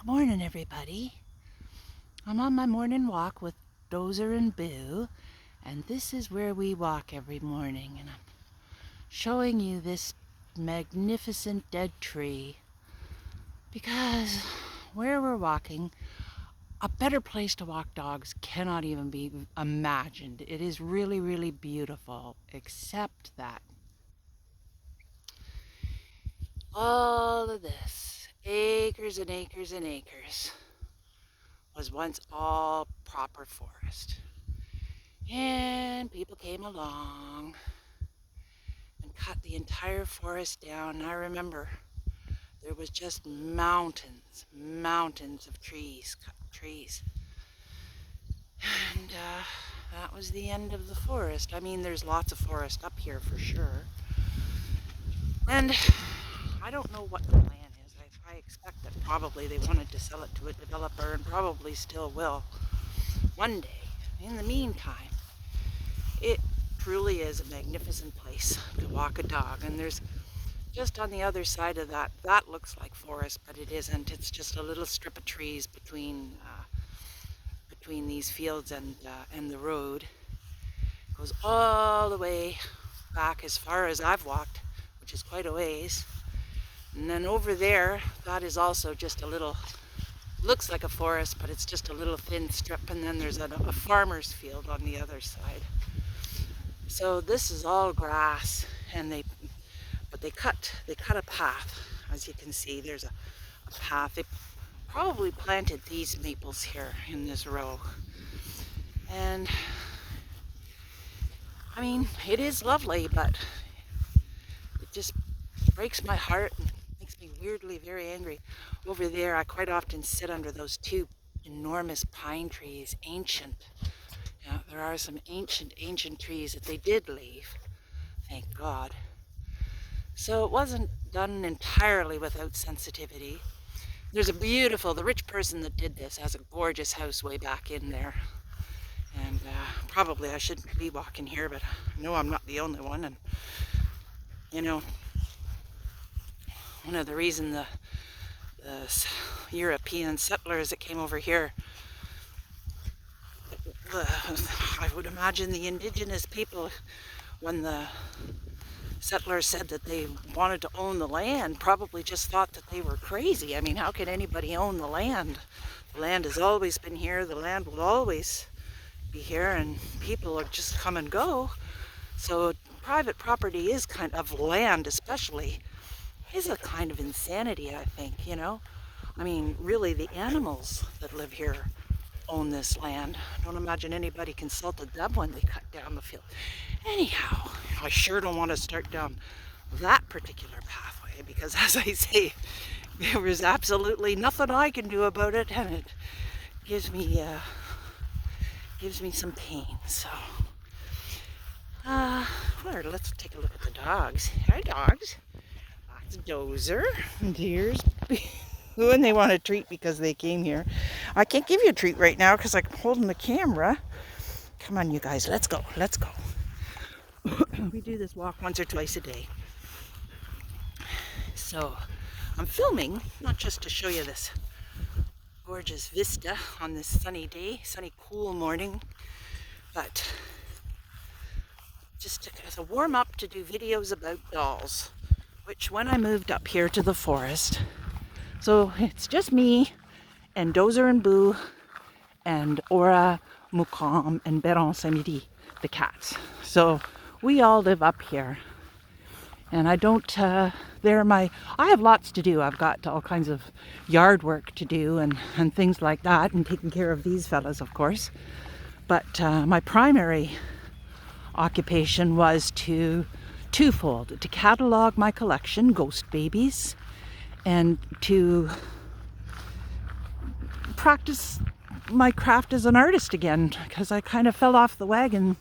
Good morning, everybody. I'm on my morning walk with Dozer and Boo, and this is where we walk every morning. And I'm showing you this magnificent dead tree because where we're walking, a better place to walk dogs cannot even be imagined. It is really, really beautiful, except that all of this, acres and acres and acres, was once all proper forest. And people came along and cut the entire forest down. And I remember there was just mountains of trees, cut trees. And that was the end of the forest. I mean, there's lots of forest up here for sure. And I don't know what the plan is. I expect that probably they wanted to sell it to a developer and probably still will one day. In the meantime, it truly is a magnificent place to walk a dog. And there's just on the other side of that, that looks like forest, but it isn't. It's just a little strip of trees between these fields and the road. It goes all the way back as far as I've walked, which is quite a ways. And then over there, that is also just a little, looks like a forest, but it's just a little thin strip. And then there's a farmer's field on the other side. So this is all grass, and they cut a path. As you can see, there's a path. They probably planted these maples here in this row. And I mean, it is lovely, but it just breaks my heart and makes me weirdly very angry. Over there, I quite often sit under those two enormous pine trees, ancient. Yeah, there are some ancient trees that they did leave, thank God. So it wasn't done entirely without sensitivity. There's the rich person that did this has a gorgeous house way back in there. And probably I shouldn't be walking here, but I know I'm not the only one. And, you know, one of the reasons the European settlers that came over here, I would imagine the indigenous people, when the settlers said that they wanted to own the land, probably just thought that they were crazy. I mean, how can anybody own the land? The land has always been here. The land will always be here, and people are just come and go. So private property is kind of land, especially, is a kind of insanity, I think, you know? I mean, really, the animals that live here own this land. I don't imagine anybody consulted them when they cut down the field. Anyhow, I sure don't want to start down that particular pathway because, as I say, there was absolutely nothing I can do about it, and it gives me some pain. So, let's take a look at the dogs. Hi, dogs. That's Dozer, and here's Boo, and they want a treat because they came here. I can't give you a treat right now because I'm holding the camera. Come on, you guys, let's go. We do this walk once or twice a day. So I'm filming, not just to show you this gorgeous vista on this sunny day, sunny, cool morning, but just as a warm up to do videos about dolls, which when I moved up here to the forest, so it's just me and Dozer and Boo and Aura, Mukam, and Beron Samedi, the cats. So we all live up here. And I don't, I have lots to do. I've got all kinds of yard work to do and things like that, and taking care of these fellas, of course. But my primary occupation was twofold: to catalog my collection, ghost babies, and to practice my craft as an artist again, because I kind of fell off the wagon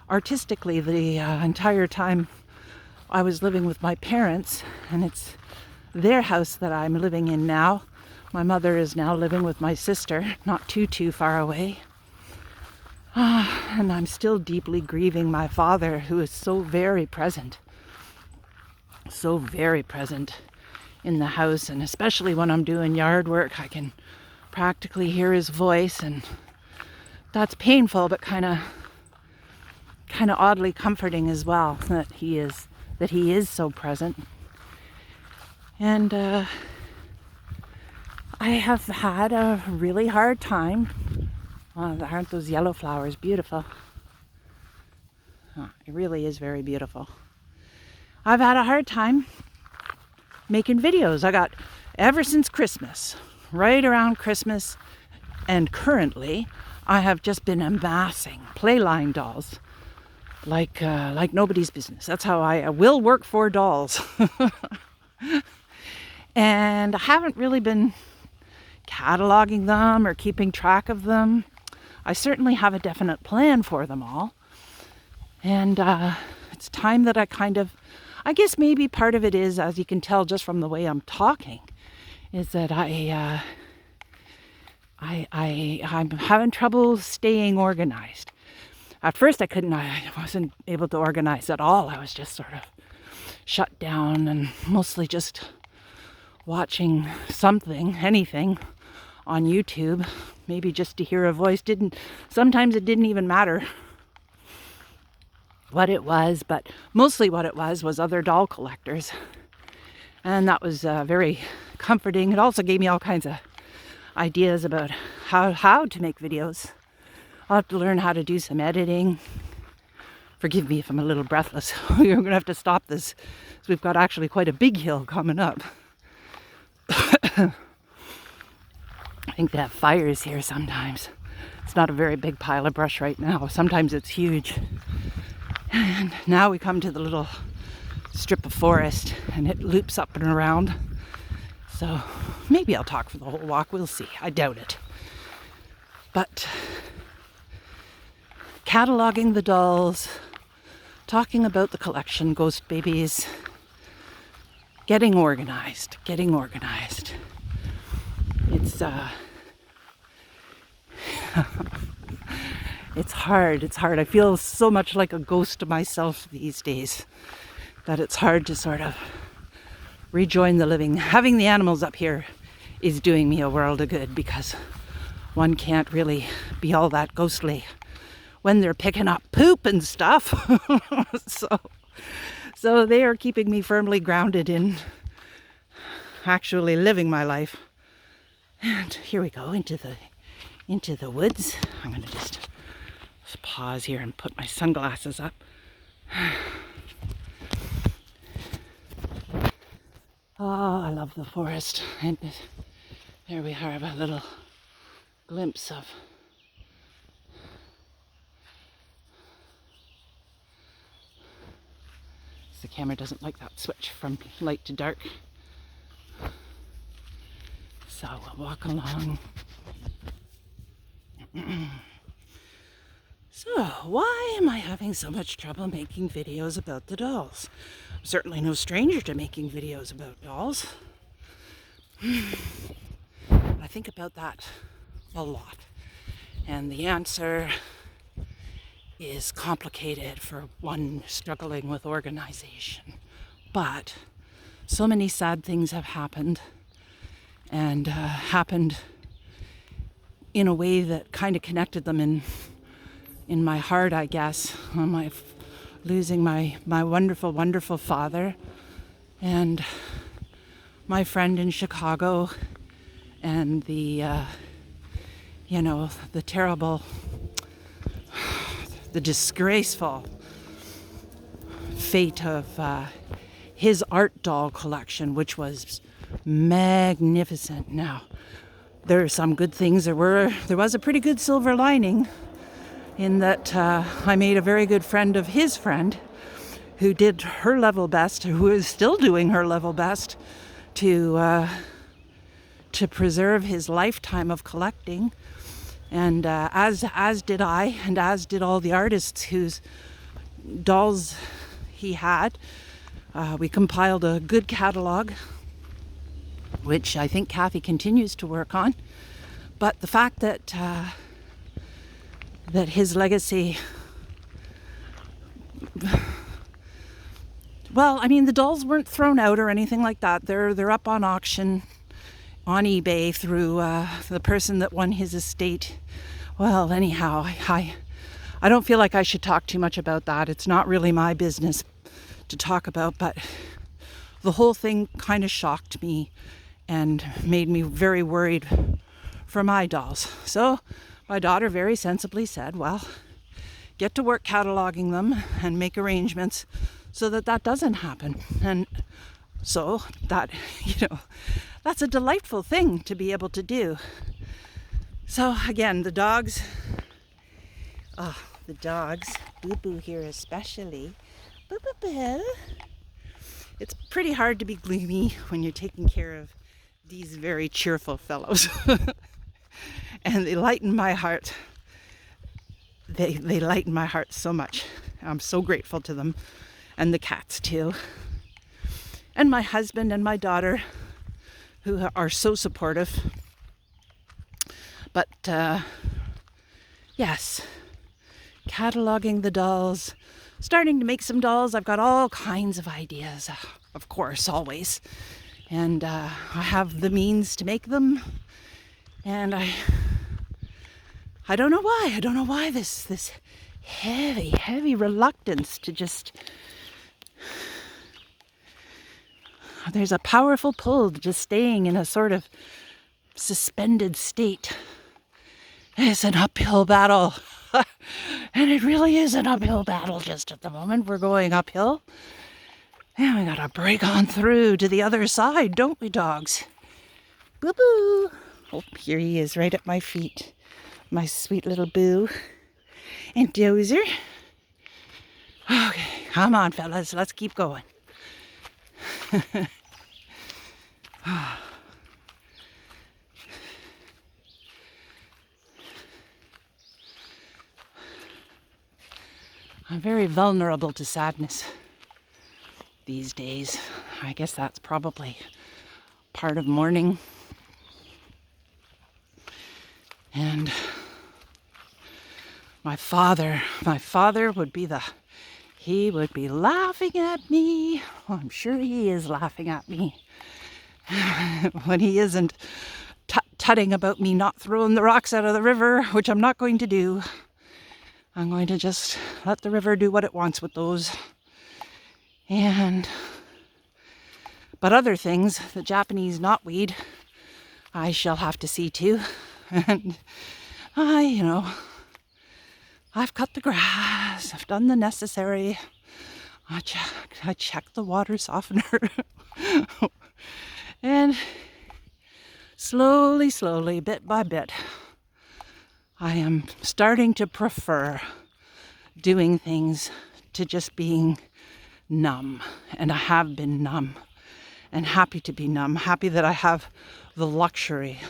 artistically the entire time I was living with my parents, and it's their house that I'm living in now. My mother is now living with my sister, not too far away. And I'm still deeply grieving my father, who is so very present in the house, and especially when I'm doing yard work, I can practically hear his voice, and that's painful, but kind of oddly comforting as well, that he is so present. And I have had a really hard time. Aren't those yellow flowers beautiful? It really is very beautiful. I've had a hard time making videos. I got, ever since Christmas, right around Christmas, and currently, I have just been amassing Playline dolls like nobody's business. That's how I will work for dolls. And I haven't really been cataloging them or keeping track of them. I certainly have a definite plan for them all. And it's time that I guess maybe part of it is, as you can tell just from the way I'm talking, is that I'm having trouble staying organized. At first I wasn't able to organize at all. I was just sort of shut down and mostly just watching anything on YouTube, maybe just to hear a voice. Sometimes it didn't even matter what it was, but mostly what it was other doll collectors. And that was very comforting. It also gave me all kinds of ideas about how to make videos. I'll have to learn how to do some editing. Forgive me if I'm a little breathless. We're going to have to stop this, because we've got actually quite a big hill coming up. I think they have fires here sometimes. It's not a very big pile of brush right now. Sometimes it's huge. And now we come to the little strip of forest, and it loops up and around. So maybe I'll talk for the whole walk. We'll see. I doubt it. But cataloging the dolls, talking about the collection, Ghost Babies, getting organized. It's it's hard. I feel so much like a ghost of myself these days that it's hard to sort of rejoin the living. Having the animals up here is doing me a world of good, because one can't really be all that ghostly when they're picking up poop and stuff. So they are keeping me firmly grounded in actually living my life. And here we go into the woods. I'm going to just pause here and put my sunglasses up. Oh, I love the forest. And there we have a little glimpse of the camera doesn't like that switch from light to dark. So we'll walk along. So, why am I having so much trouble making videos about the dolls? I'm certainly no stranger to making videos about dolls. I think about that a lot. And the answer is complicated for one struggling with organization. But so many sad things have happened, and happened in a way that kind of connected them in my heart, I guess. Losing my wonderful, wonderful father, and my friend in Chicago, and the terrible, the disgraceful fate of his art doll collection, which was magnificent. Now, there are some good things. There was a pretty good silver lining, in that I made a very good friend of his friend, who did her level best, who is still doing her level best to preserve his lifetime of collecting. And as did I, and as did all the artists whose dolls he had. We compiled a good catalog, which I think Kathy continues to work on. But the fact that his legacy Well, I mean, the dolls weren't thrown out or anything like that. They're up on auction on eBay through the person that won his estate. Well, anyhow, I don't feel like I should talk too much about that. It's not really my business to talk about, but the whole thing kind of shocked me and made me very worried for my dolls. So my daughter very sensibly said, well, get to work cataloging them and make arrangements so that that doesn't happen. And so that, that's a delightful thing to be able to do. So again, the dogs, Boo Boo here especially, Boo Boo Boo. It's pretty hard to be gloomy when you're taking care of these very cheerful fellows. And they lighten my heart. They lighten my heart so much. I'm so grateful to them. And the cats too. And my husband and my daughter, who are so supportive. But yes, cataloging the dolls, starting to make some dolls. I've got all kinds of ideas, of course, always. And I have the means to make them. And I don't know why. I don't know why this heavy reluctance to just... There's a powerful pull to just staying in a sort of suspended state. It's an uphill battle. And it really is an uphill battle just at the moment. We're going uphill. And we gotta break on through to the other side, don't we, dogs? Boo Boo. Oh, here he is right at my feet. My sweet little Boo. And Dozer. Okay, come on, fellas. Let's keep going. I'm very vulnerable to sadness these days. I guess that's probably part of mourning. And my father would be he would be laughing at me. Well, I'm sure he is laughing at me when he isn't tutting about me not throwing the rocks out of the river, which I'm not going to do. I'm going to just let the river do what it wants with those. But other things, the Japanese knotweed, I shall have to see to. And I've cut the grass, I've done the necessary. I checked the water softener. And slowly, bit by bit, I am starting to prefer doing things to just being numb. And I have been numb and happy to be numb, happy that I have the luxury,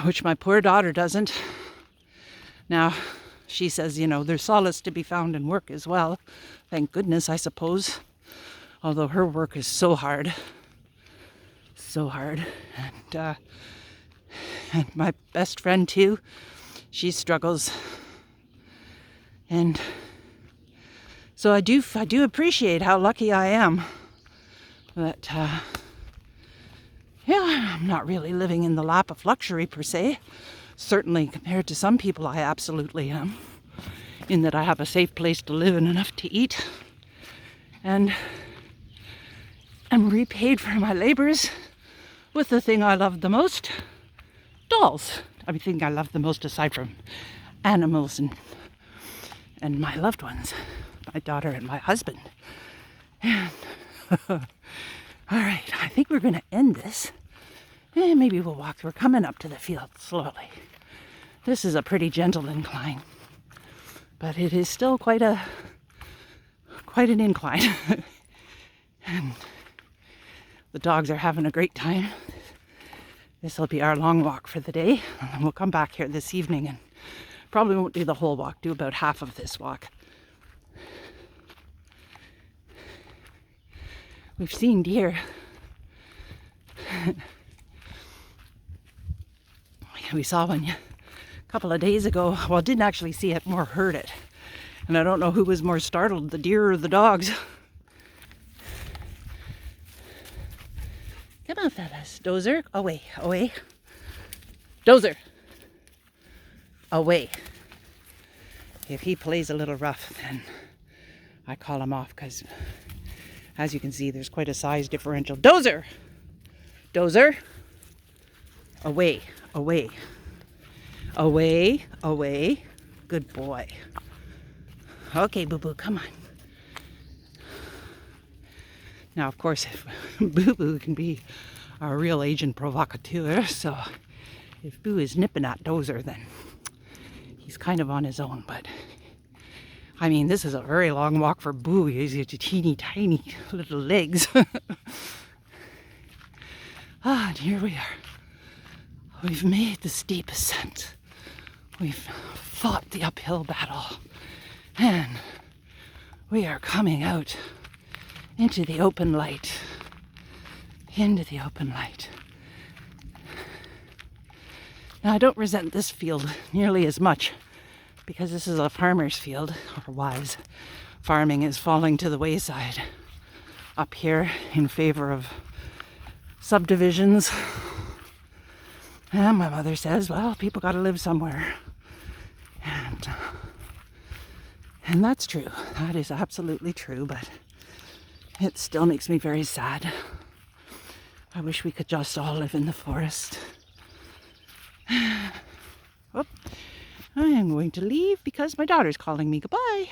which my poor daughter doesn't. Now, she says, there's solace to be found in work as well. Thank goodness, I suppose. Although her work is so hard. So hard. And my best friend too, she struggles. And so I do appreciate how lucky I am that, I'm not really living in the lap of luxury per se. Certainly compared to some people, I absolutely am. In that I have a safe place to live and enough to eat. And I'm repaid for my labors with the thing I love the most, dolls. I think I love the most aside from animals and my loved ones, my daughter and my husband. And all right, I think we're going to end this. And maybe we'll walk. We're coming up to the field slowly. This is a pretty gentle incline, but it is still quite an incline. And the dogs are having a great time. This will be our long walk for the day. And we'll come back here this evening and probably won't do the whole walk, do about half of this walk. We've seen deer. We saw one a couple of days ago. Well, didn't actually see it, more heard it. And I don't know who was more startled, the deer or the dogs. Come on, fellas. Dozer, away, away. Dozer, away. If he plays a little rough, then I call him off because, as you can see, there's quite a size differential. Dozer! Dozer! Away, away. Away, away. Good boy. Okay, Boo-Boo, come on. Now, of course, if Boo-Boo can be a real agent provocateur, so if Boo is nipping at Dozer, then he's kind of on his own. But, I mean, this is a very long walk for Boo. He's got teeny tiny little legs. And here we are. We've made the steep ascent. We've fought the uphill battle. And we are coming out into the open light. Into the open light. Now, I don't resent this field nearly as much because this is a farmer's field, or was. Farming is falling to the wayside up here in favor of subdivisions. And my mother says, well, people got to live somewhere. And that's true. That is absolutely true, but it still makes me very sad. I wish we could just all live in the forest. Oh, I am going to leave because my daughter's calling me. Goodbye.